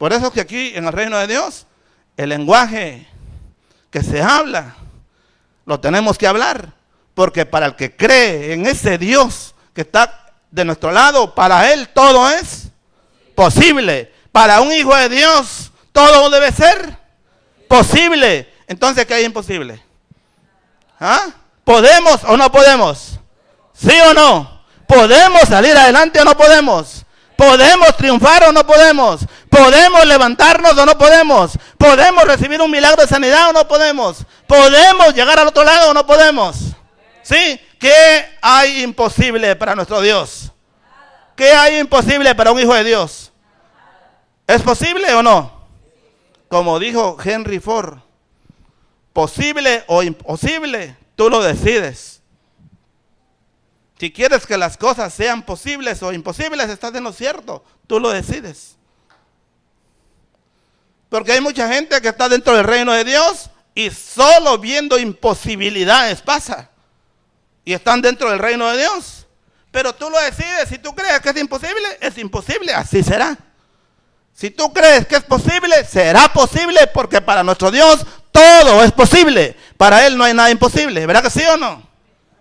Por eso es que aquí en el reino de Dios, el lenguaje que se habla, lo tenemos que hablar. Porque para el que cree en ese Dios que está de nuestro lado, para él todo es posible. Para un hijo de Dios, todo debe ser posible. Entonces, ¿qué hay imposible? ¿Ah? ¿Podemos o no podemos? ¿Sí o no? ¿Podemos salir adelante o no podemos? ¿Podemos triunfar o no podemos? ¿Podemos levantarnos o no podemos? ¿Podemos recibir un milagro de sanidad o no podemos? ¿Podemos llegar al otro lado o no podemos? ¿Sí? ¿Qué hay imposible para nuestro Dios? ¿Qué hay imposible para un hijo de Dios? ¿Es posible o no? Como dijo Henry Ford, posible o imposible, tú lo decides. Si quieres que las cosas sean posibles o imposibles, estás en lo cierto. Tú lo decides. Porque hay mucha gente que está dentro del reino de Dios y solo viendo imposibilidades pasa. Y están dentro del reino de Dios. Pero tú lo decides. Si tú crees que es imposible, así será. Si tú crees que es posible, será posible, porque para nuestro Dios todo es posible. Para Él no hay nada imposible. ¿Verdad que sí o no?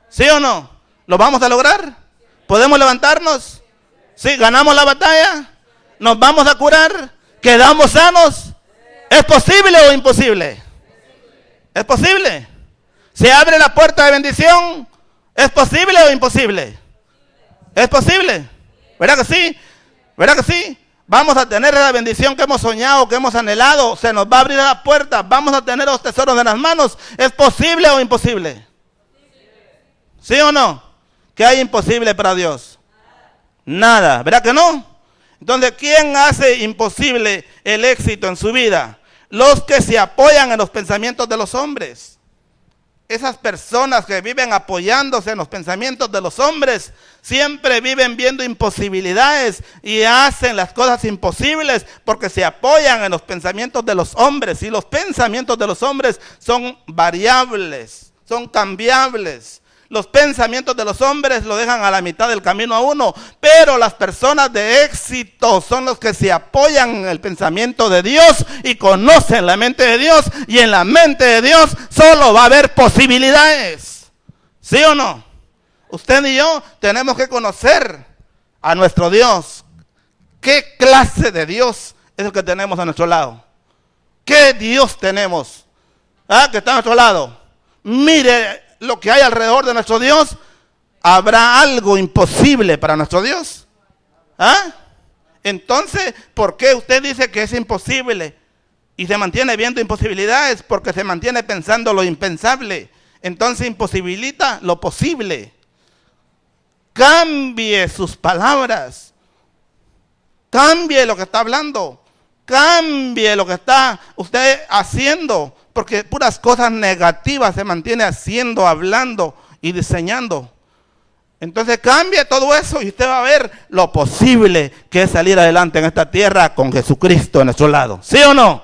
¿Sí o no? ¿Lo vamos a lograr? ¿Podemos levantarnos? ¿Sí? ¿Ganamos la batalla? ¿Nos vamos a curar? ¿Quedamos sanos? ¿Es posible o imposible? ¿Es posible? ¿Se abre la puerta de bendición? ¿Es posible o imposible? ¿Es posible? ¿Verdad que sí? ¿Verdad que sí? Vamos a tener la bendición que hemos soñado, que hemos anhelado. Se nos va a abrir la puerta. Vamos a tener los tesoros en las manos. ¿Es posible o imposible? ¿Sí o no? ¿Qué hay imposible para Dios? Nada. ¿Verdad que no? Entonces, ¿quién hace imposible el éxito en su vida? Los que se apoyan en los pensamientos de los hombres. Esas personas que viven apoyándose en los pensamientos de los hombres, siempre viven viendo imposibilidades y hacen las cosas imposibles porque se apoyan en los pensamientos de los hombres. Y los pensamientos de los hombres son variables, son cambiables. Los pensamientos de los hombres lo dejan a la mitad del camino a uno, pero las personas de éxito son los que se apoyan en el pensamiento de Dios y conocen la mente de Dios, y en la mente de Dios solo va a haber posibilidades. ¿Sí o no? Usted y yo tenemos que conocer a nuestro Dios. ¿Qué clase de Dios es el que tenemos a nuestro lado? ¿Qué Dios tenemos? Que está a nuestro lado. Mire lo que hay alrededor de nuestro Dios. ¿Habrá algo imposible para nuestro Dios? Entonces, ¿por qué usted dice que es imposible y se mantiene viendo imposibilidades? Porque se mantiene pensando lo impensable. Entonces imposibilita lo posible. Cambie sus palabras. Cambie lo que está hablando. Cambie lo que está usted haciendo. Porque puras cosas negativas se mantiene haciendo, hablando y diseñando. Entonces cambie todo eso y usted va a ver lo posible que es salir adelante en esta tierra con Jesucristo a nuestro lado. ¿Sí o no?